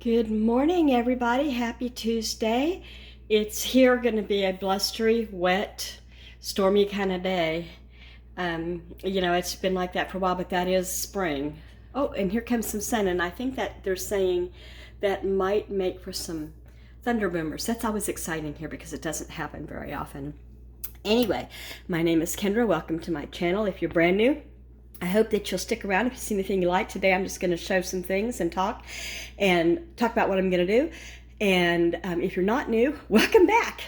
Good morning, everybody. Happy Tuesday. It's here going to be a blustery, wet, stormy kind of day. It's been like that for a while, but that is spring. Oh, and here comes some sun, and I think that they're saying that might make for some thunder boomers. That's always exciting here because it doesn't happen very often. Anyway, my name is Kendra. Welcome to my channel. If you're brand new, I hope that you'll stick around if you see anything you like. Today I'm just going to show some things and talk about what I'm going to do. And if you're not new, welcome back.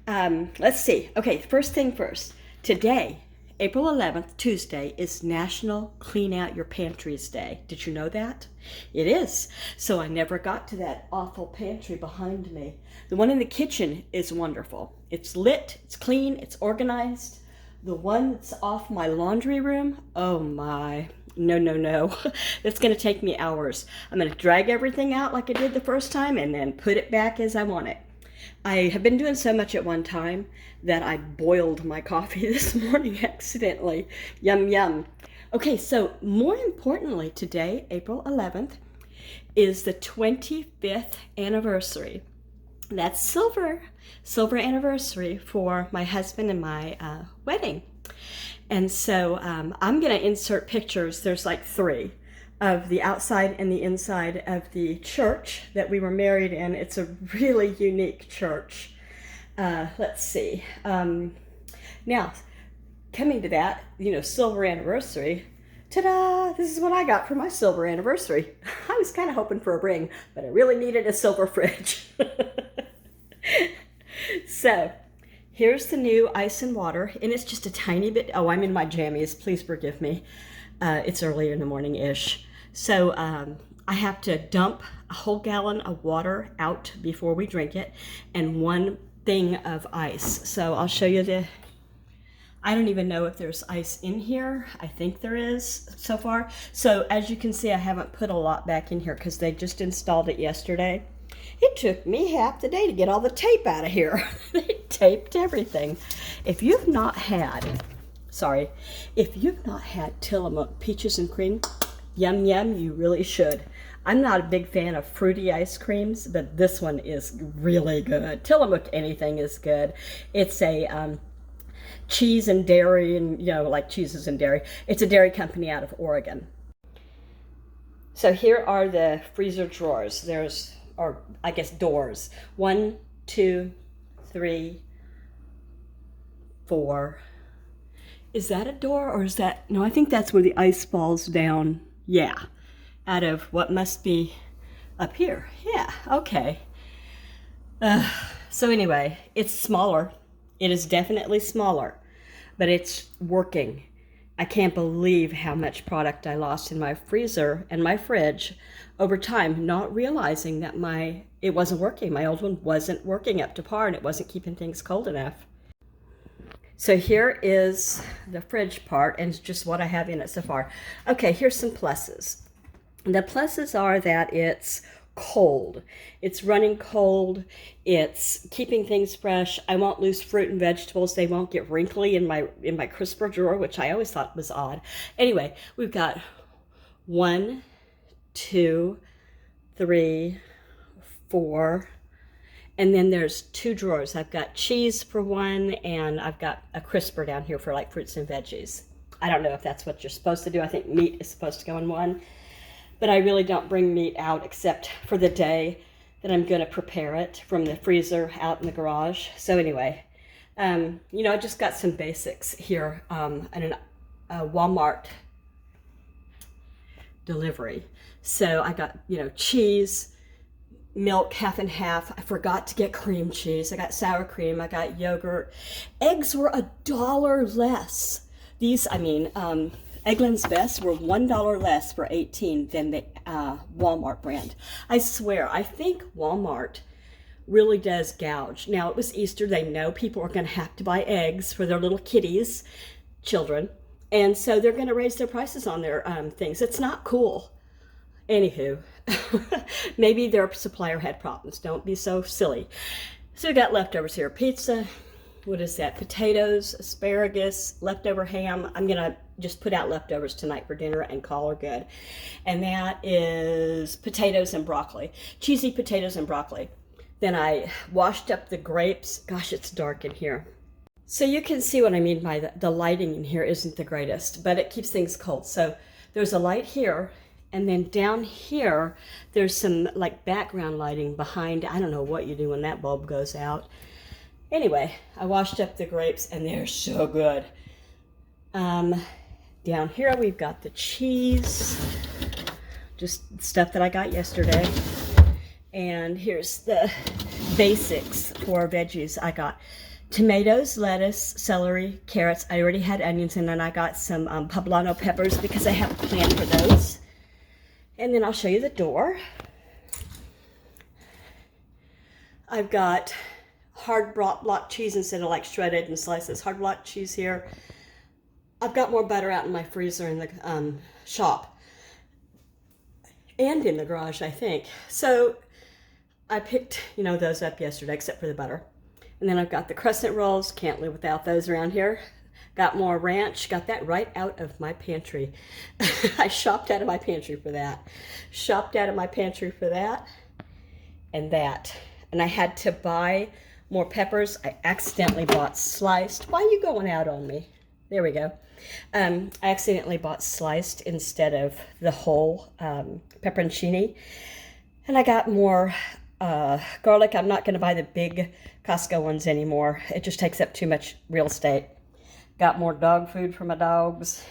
Let's see. Okay, first thing first. Today, April 11th, Tuesday, is National Clean Out Your Pantries Day. Did you know that? It is. So I never got to that awful pantry behind me. The one in the kitchen is wonderful. It's lit, it's clean, it's organized. The one that's off my laundry room, oh my, no. It's going to take me hours. I'm going to drag everything out like I did the first time and then put it back as I want it. I have been doing so much at one time that I boiled my coffee this morning accidentally. Yum, yum. Okay, so more importantly, today, April 11th, is the 25th anniversary. That's silver anniversary for my husband and my wedding. And so I'm going to insert pictures. There's like 3 of the outside and the inside of the church that we were married in. It's a really unique church. Let's see. Now, coming to that, silver anniversary. Ta-da! This is what I got for my silver anniversary. I was kind of hoping for a ring, but I really needed a silver fridge. So, here's the new ice and water, and it's just a tiny bit. Oh, I'm in my jammies. Please forgive me. It's early in the morning-ish. So, I have to dump a whole gallon of water out before we drink it, and 1 thing of ice. So, I'll show you I don't even know if there's ice in here. I think there is so far. So, as you can see, I haven't put a lot back in here because they just installed it yesterday. It took me half the day to get all the tape out of here. They taped everything. If you've not had Tillamook peaches and cream, yum yum, you really should. I'm not a big fan of fruity ice creams, but this one is really good. Tillamook anything is good. It's a cheese and dairy, and like cheeses and dairy. It's a dairy company out of Oregon. So here are the freezer drawers. Or I guess doors. 1, 2, 3, 4. Is that a door or is that? No, I think that's where the ice falls down. Yeah, out of what must be up here. Yeah, okay. So anyway, it's smaller. It is definitely smaller, but it's working. I can't believe how much product I lost in my freezer and my fridge over time, not realizing that it wasn't working. My old one wasn't working up to par, and it wasn't keeping things cold enough. So here is the fridge part, and just what I have in it so far. Okay, here's some pluses. The pluses are that it's cold. It's running cold. It's keeping things fresh. I won't lose fruit and vegetables. They won't get wrinkly in my crisper drawer, which I always thought was odd. Anyway, we've got 1, 2, 3, 4, and then there's 2 drawers. I've got cheese for 1, and I've got a crisper down here for like fruits and veggies. I don't know if that's what you're supposed to do. I think meat is supposed to go in 1. But I really don't bring meat out except for the day that I'm going to prepare it from the freezer out in the garage. So anyway, I just got some basics here and a Walmart delivery. So I got, cheese, milk, half and half. I forgot to get cream cheese. I got sour cream. I got yogurt. Eggs were $1 less. Eggland's Best were $1 less for 18 than the Walmart brand. I swear, I think Walmart really does gouge. Now, it was Easter. They know people are going to have to buy eggs for their little children. And so they're going to raise their prices on their things. It's not cool. Anywho, maybe their supplier had problems. Don't be so silly. So we got leftovers here. Pizza, what is that? Potatoes, asparagus, leftover ham. I'm gonna just put out leftovers tonight for dinner and call her good. And that is potatoes and broccoli, cheesy potatoes and broccoli. Then I washed up the grapes. Gosh, it's dark in here. So you can see what I mean by the lighting in here isn't the greatest, but it keeps things cold. So there's a light here, and then down here, there's some like background lighting behind. I don't know what you do when that bulb goes out. Anyway, I washed up the grapes and they're so good. Down here we've got the cheese, just stuff that I got yesterday. And here's the basics for veggies. I got tomatoes, lettuce, celery, carrots. I already had onions in, and I got some poblano peppers because I have a plan for those. And then I'll show you the door. I've got hard block cheese instead of like shredded and slices. Hard block cheese here. I've got more butter out in my freezer in the shop and in the garage, I think. So I picked, those up yesterday, except for the butter. And then I've got the crescent rolls. Can't live without those around here. Got more ranch. Got that right out of my pantry. I shopped out of my pantry for that. Shopped out of my pantry for that and that. And I had to buy more peppers. I accidentally bought sliced. Why are you going out on me? There we go. I accidentally bought sliced instead of the whole pepperoncini. And I got more garlic. I'm not going to buy the big Costco ones anymore. It just takes up too much real estate. Got more dog food for my dogs.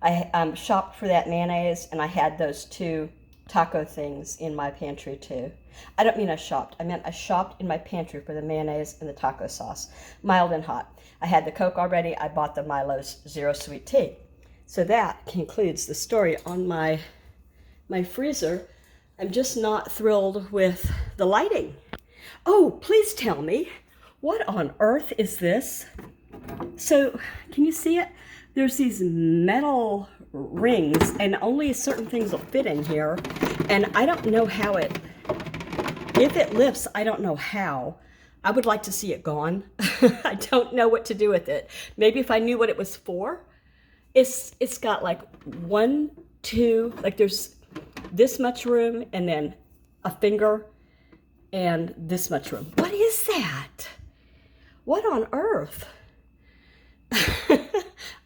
I shopped for that mayonnaise, and I had those 2 taco things in my pantry too. I don't mean I shopped. I meant I shopped in my pantry for the mayonnaise and the taco sauce, mild and hot. I had the Coke already. I bought the Milo's Zero Sweet Tea. So that concludes the story on my freezer. I'm just not thrilled with the lighting. Oh, please tell me, what on earth is this? So, can you see it? There's these metal rings, and only certain things will fit in here. And I don't know how if it lifts, I don't know how. I would like to see it gone. I don't know what to do with it. Maybe if I knew what it was for. It's got like 1, 2, like there's this much room, and then a finger, and this much room. What is that? What on earth?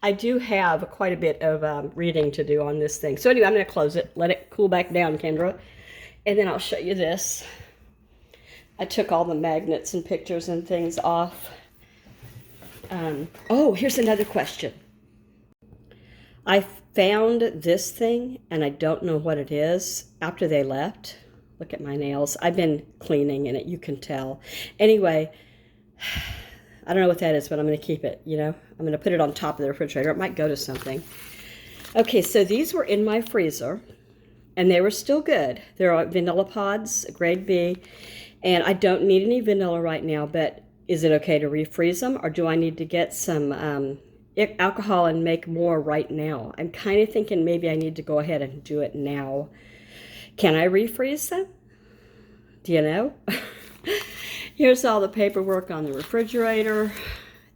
I do have quite a bit of reading to do on this thing. So anyway, I'm going to close it, let it cool back down, Kendra, and then I'll show you this. I took all the magnets and pictures and things off. Oh, here's another question. I found this thing, and I don't know what it is, after they left. Look at my nails. I've been cleaning in it, you can tell. Anyway, I don't know what that is, but I'm going to keep it, I'm going to put it on top of the refrigerator. It might go to something. Okay, so these were in my freezer, and they were still good. They're vanilla pods, grade B, and I don't need any vanilla right now, but is it okay to refreeze them, or do I need to get some alcohol and make more right now? I'm kind of thinking maybe I need to go ahead and do it now. Can I refreeze them? Do you know? Here's all the paperwork on the refrigerator,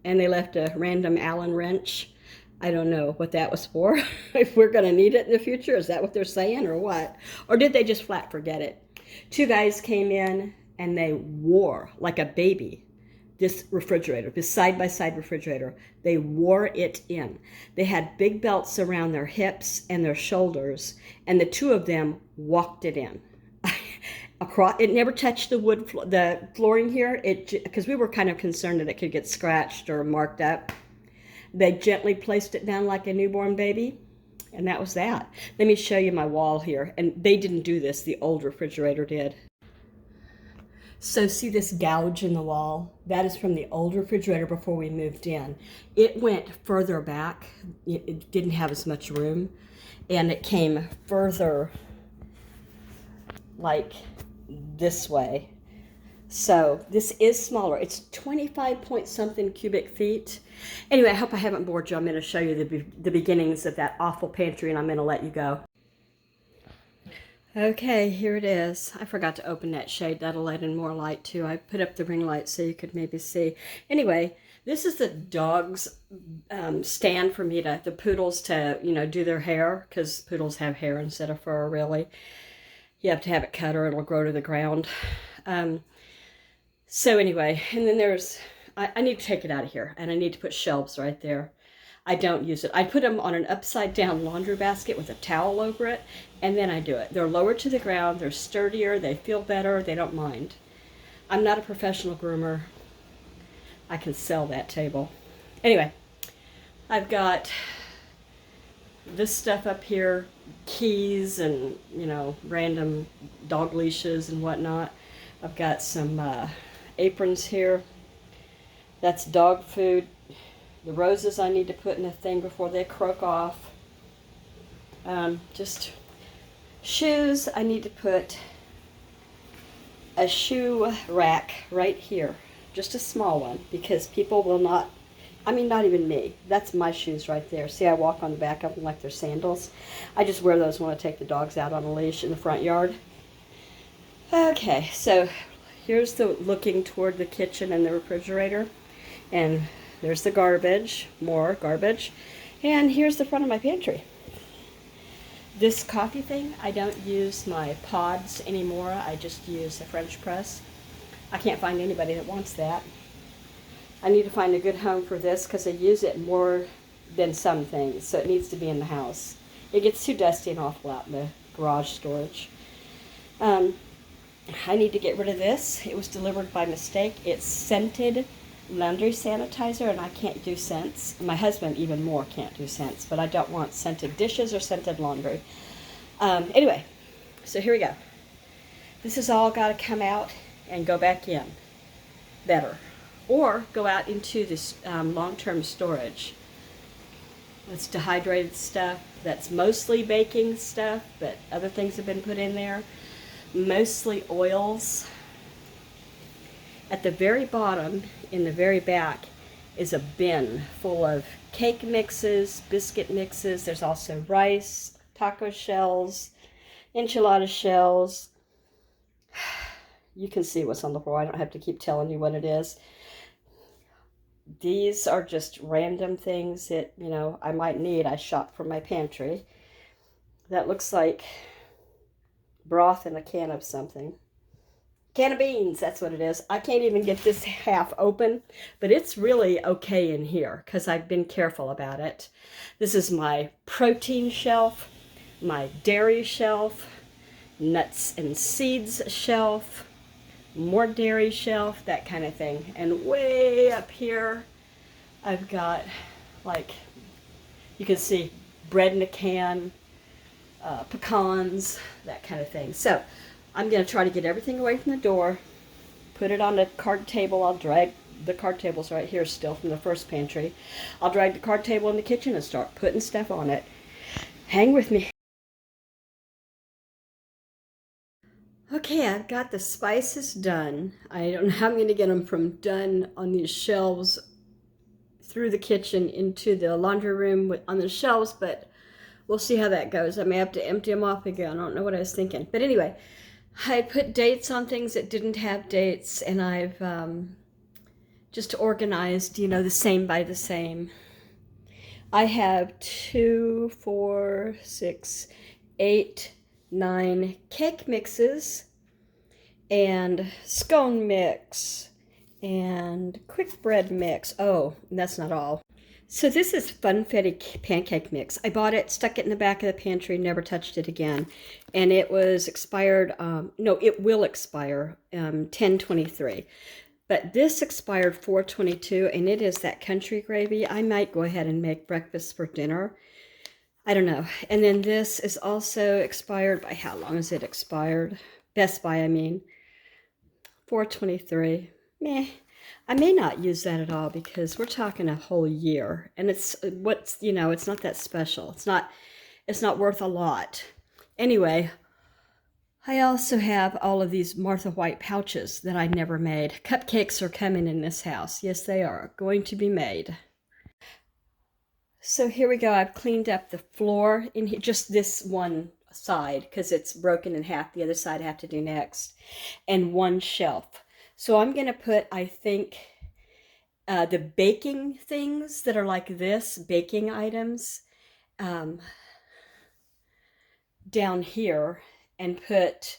and they left a random Allen wrench. I don't know what that was for. If we're going to need it in the future, is that what they're saying, or what? Or did they just flat forget it? 2 guys came in, and they wore, like a baby, this refrigerator, this side-by-side refrigerator. They wore it in. They had big belts around their hips and their shoulders, and the 2 of them walked it in. It never touched the flooring here, because we were kind of concerned that it could get scratched or marked up. They gently placed it down like a newborn baby, and that was that. Let me show you my wall here, and they didn't do this, the old refrigerator did. So see this gouge in the wall? That is from the old refrigerator before we moved in. It went further back. It didn't have as much room, and it came further like this way. So this is smaller. It's 25 point something cubic feet. Anyway, I hope I haven't bored you. I'm going to show you the beginnings of that awful pantry, and I'm going to let you go. Okay, here it is. I forgot to open that shade. That'll let in more light too. I put up the ring light so you could maybe see. Anyway, this is the dog's stand for me to, the poodles to, do their hair, because poodles have hair instead of fur, really. You have to have it cut or it'll grow to the ground. So anyway, and then I need to take it out of here, and I need to put shelves right there. I don't use it. I put them on an upside down laundry basket with a towel over it, and then I do it. They're lower to the ground, they're sturdier, they feel better, they don't mind. I'm not a professional groomer. I can sell that table. Anyway, I've got this stuff up here, keys and, random dog leashes and whatnot. I've got some aprons here. That's dog food. The roses I need to put in a thing before they croak off. Just shoes, I need to put a shoe rack right here. Just a small one, because people will not, not even me. That's my shoes right there. See, I walk on the back of them like they're sandals. I just wear those when I take the dogs out on a leash in the front yard. Okay, so here's the looking toward the kitchen and the refrigerator. And there's the garbage, more garbage. And here's the front of my pantry. This coffee thing, I don't use my pods anymore. I just use a French press. I can't find anybody that wants that. I need to find a good home for this because I use it more than some things, so it needs to be in the house. It gets too dusty and awful out in the garage storage. I need to get rid of this. It was delivered by mistake. It's scented laundry sanitizer, and I can't do scents. My husband even more can't do scents, but I don't want scented dishes or scented laundry. Anyway, so here we go. This has all got to come out and go back in better, or go out into this long-term storage. It's dehydrated stuff. That's mostly baking stuff, but other things have been put in there. Mostly oils. At the very bottom, in the very back, is a bin full of cake mixes, biscuit mixes. There's also rice, taco shells, enchilada shells. You can see what's on the floor. I don't have to keep telling you what it is. These are just random things that, I might need. I shop from my pantry. That looks like broth in a can of something. Can of beans, that's what it is. I can't even get this half open, but it's really okay in here because I've been careful about it. This is my protein shelf, my dairy shelf, nuts and seeds shelf, more dairy shelf, that kind of thing. And way up here, I've got, like, you can see bread in a can, pecans, that kind of thing. So I'm going to try to get everything away from the door, put it on the card table. I'll drag the card tables right here still from the first pantry. I'll drag the card table in the kitchen and start putting stuff on it. Hang with me. Okay, I've got the spices done. I don't know how I'm going to get them from done on these shelves through the kitchen into the laundry room on the shelves, but we'll see how that goes. I may have to empty them off again. I don't know what I was thinking. But anyway, I put dates on things that didn't have dates, and I've just organized, the same by the same. I have 2, 4, 6, 8, 9 cake mixes, and scone mix, and quick bread mix. Oh, that's not all. So this is Funfetti pancake mix. I bought it, stuck it in the back of the pantry, never touched it again. And it was expired, no, it will expire 10/23. But this expired 4/22, and it is that country gravy. I might go ahead and make breakfast for dinner. I don't know. And then this is also expired by, how long is it expired? Best Buy, 4/23. Meh. I may not use that at all because we're talking a whole year, and it's not that special. It's not worth a lot. Anyway, I also have all of these Martha White pouches that I never made. Cupcakes are coming in this house. Yes, they are going to be made. So here we go. I've cleaned up the floor in here, just this one side because it's broken in half. The other side I have to do next. And one shelf. So I'm going to put, I think, the baking things that are like this, baking items, down here, and put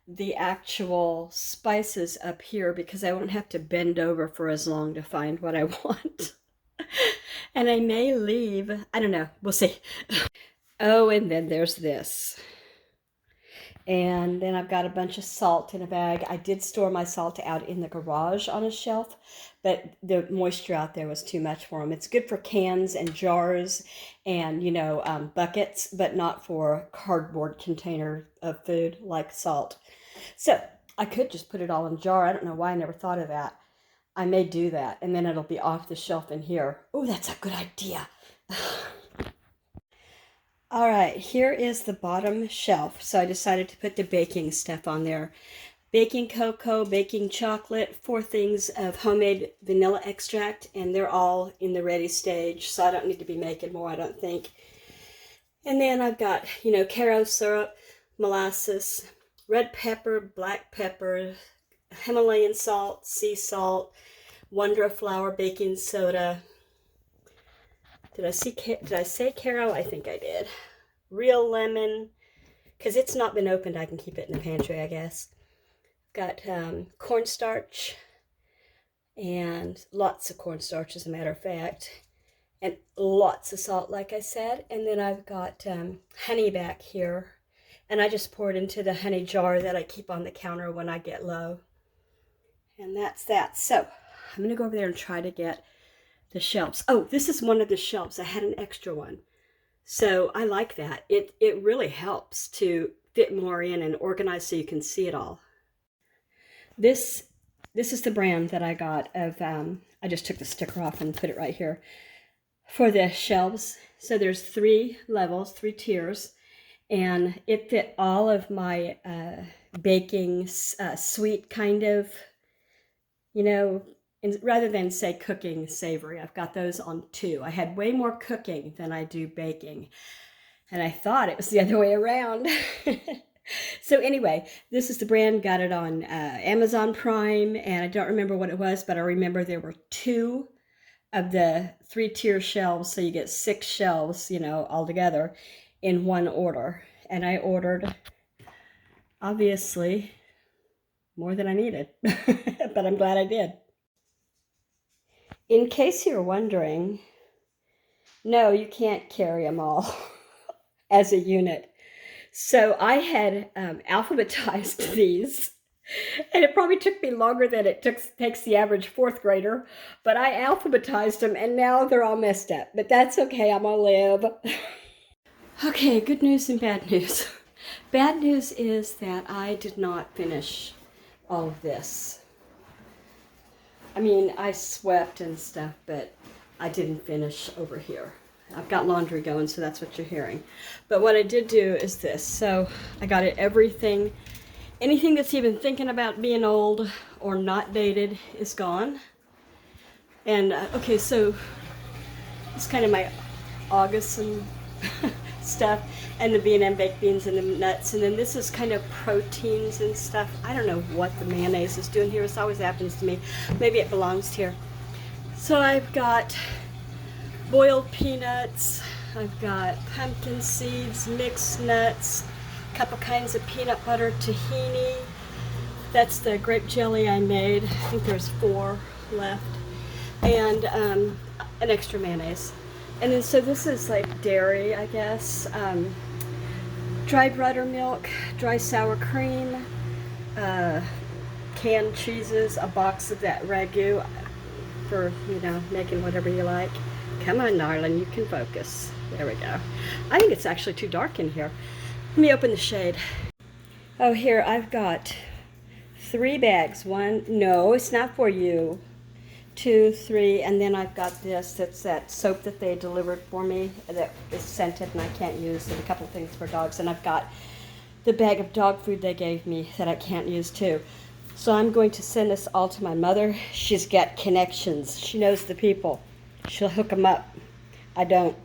the actual spices up here because I won't have to bend over for as long to find what I want. And I may leave, I don't know, we'll see. Oh, and then there's this. And then I've got a bunch of salt in a bag. I did store my salt out in the garage on a shelf, but the moisture out there was too much for them. It's good for cans and jars and, you know, buckets, but not for a cardboard container of food like salt. So I could just put it all in a jar. I don't know why I never thought of that. I may do that, and then it'll be off the shelf in here. Oh, that's a good idea. All right, here is the bottom shelf. So I decided to put the baking stuff on there. Baking cocoa, baking chocolate, 4 things of homemade vanilla extract, and they're all in the ready stage, so I don't need to be making more, I don't think. And then I've got, you know, Caro syrup, molasses, red pepper, black pepper, Himalayan salt, sea salt, Wonder flour, baking soda. Did I say Caro? I think I did. Real lemon, because it's not been opened. I can keep it in the pantry, I guess. Got cornstarch, and lots of cornstarch, as a matter of fact, and lots of salt, like I said. And then I've got honey back here, and I just pour it into the honey jar that I keep on the counter when I get low. And that's that. So I'm going to go over there and try to get the shelves. Oh, this is one of the shelves. I had an extra one. So I like that. It really helps to fit more in and organize so you can see it all. This is the brand that I got of, I just took the sticker off and put it right here for the shelves. So there's 3 levels, 3 tiers, and it fit all of my baking, sweet kind of, you know, and rather than say cooking savory, I've got those on 2. I had way more cooking than I do baking, and I thought it was the other way around. So anyway, this is the brand. Got it on Amazon Prime, and I don't remember what it was, but I remember there were 2 of the 3-tier shelves, so you get 6 shelves, you know, all together in one order. And I ordered, obviously, more than I needed, but I'm glad I did. In case you're wondering, no, you can't carry them all as a unit. So I had alphabetized these, and it probably took me longer than it takes the average 4th grader, but I alphabetized them, and now they're all messed up. But that's okay, I'm gonna live. Okay, good news and bad news. Bad news is that I did not finish all of this. I mean, I swept and stuff, but I didn't finish over here. I've got laundry going, so that's what you're hearing. But what I did do is this. So I got it, everything, anything that's even thinking about being old or not dated is gone. And, okay, so it's kind of my August and stuff, and the B&M baked beans and the nuts, and then this is kind of proteins and stuff. I don't know what the mayonnaise is doing here. This always happens to me. Maybe it belongs here. So I've got boiled peanuts, I've got pumpkin seeds, mixed nuts, a couple kinds of peanut butter, tahini. That's the grape jelly I made. I think there's 4 left, and an extra mayonnaise. And then, so this is like dairy, I guess. Dry buttermilk, dry sour cream, canned cheeses, a box of that ragu for, you know, making whatever you like. Come on, darling, you can focus. There we go. I think it's actually too dark in here. Let me open the shade. Oh, here, I've got 3 bags. 1, no, it's not for you. 2, 3, and then I've got this. That's that soap that they delivered for me that is scented and I can't use, and a couple things for dogs. And I've got the bag of dog food they gave me that I can't use too. So I'm going to send this all to my mother. She's got connections. She knows the people. She'll hook them up. I don't.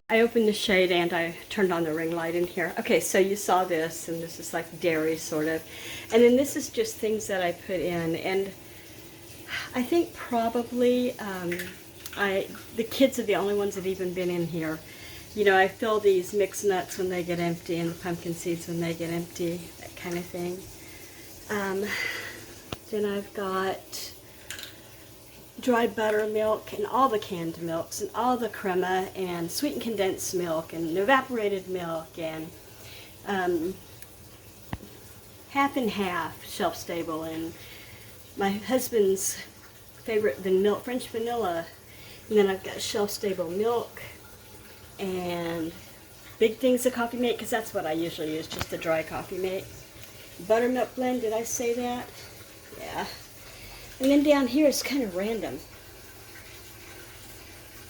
I opened the shade and I turned on the ring light in here. Okay, so you saw this, and this is like dairy sort of. And then this is just things that I put in. And I think probably the kids are the only ones that even been in here. You know, I fill these mixed nuts when they get empty and the pumpkin seeds when they get empty, that kind of thing. Then I've got dried buttermilk and all the canned milks and all the crema and sweetened condensed milk and evaporated milk and half and half shelf stable and my husband's favorite vanilla, French vanilla. And then I've got shelf stable milk and big things of coffee mate, because that's what I usually use, just the dry coffee mate. Buttermilk blend, did I say that? Yeah. And then down here is kind of random.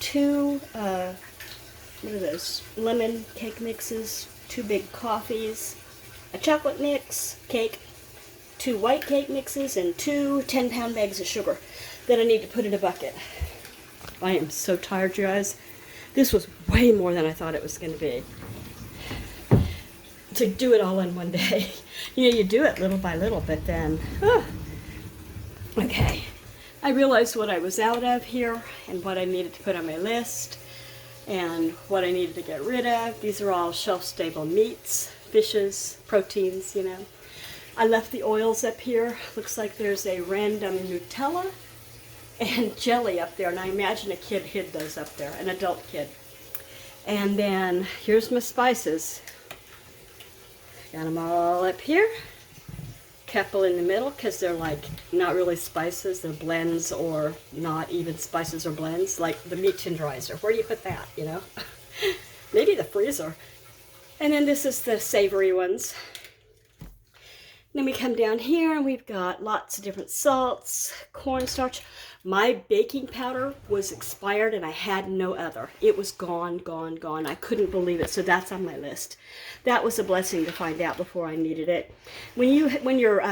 Two, what are those? Lemon cake mixes, 2 big coffees, a chocolate mix cake, 2 white cake mixes, and 2 10-pound bags of sugar that I need to put in a bucket. I am so tired, you guys. This was way more than I thought it was going to be. To do it all in one day. You know, you do it little by little, but then, okay. I realized what I was out of here and what I needed to put on my list and what I needed to get rid of. These are all shelf-stable meats, fishes, proteins, you know. I left the oils up here. Looks like there's a random Nutella and jelly up there, and I imagine a kid hid those up there, an adult kid. And then here's my spices. Got them all up here. Couple in the middle because they're like not really spices, they're blends or not even spices or blends, like the meat tenderizer. Where do you put that, you know? Maybe the freezer. And then this is the savory ones. Then we come down here and we've got lots of different salts, cornstarch. My baking powder was expired and I had no other. It was gone, gone, gone. I couldn't believe it, so that's on my list. That was a blessing to find out before I needed it. When your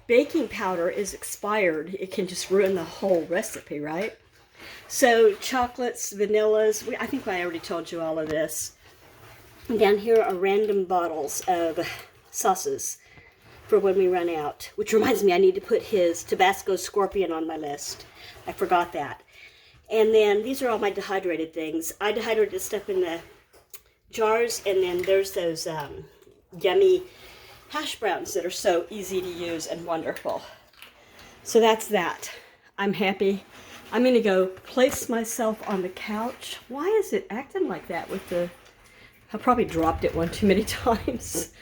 baking powder is expired, it can just ruin the whole recipe, right? So chocolates, vanillas, I think I already told you all of this. And down here are random bottles of sauces for when we run out, which reminds me I need to put his Tabasco Scorpion on my list. I forgot that. And then these are all my dehydrated things. I dehydrated this stuff in the jars, and then there's those yummy hash browns that are so easy to use and wonderful. So that's that. I'm happy. I'm gonna go place myself on the couch. Why is it acting like that with the, I probably dropped it one too many times.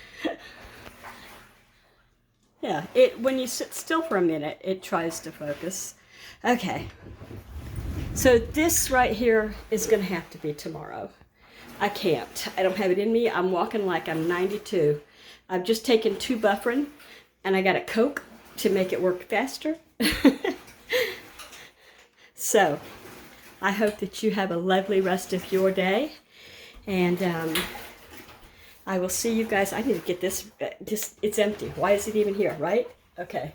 Yeah, when you sit still for a minute, it tries to focus. Okay, so this right here is going to have to be tomorrow. I can't. I don't have it in me. I'm walking like I'm 92. I've just taken 2 Bufferin, and I got a Coke to make it work faster. So, I hope that you have a lovely rest of your day, and I will see you guys. I need to get this, it's empty. Why is it even here, right? Okay.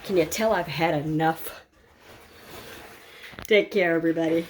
Can you tell I've had enough? Take care, everybody.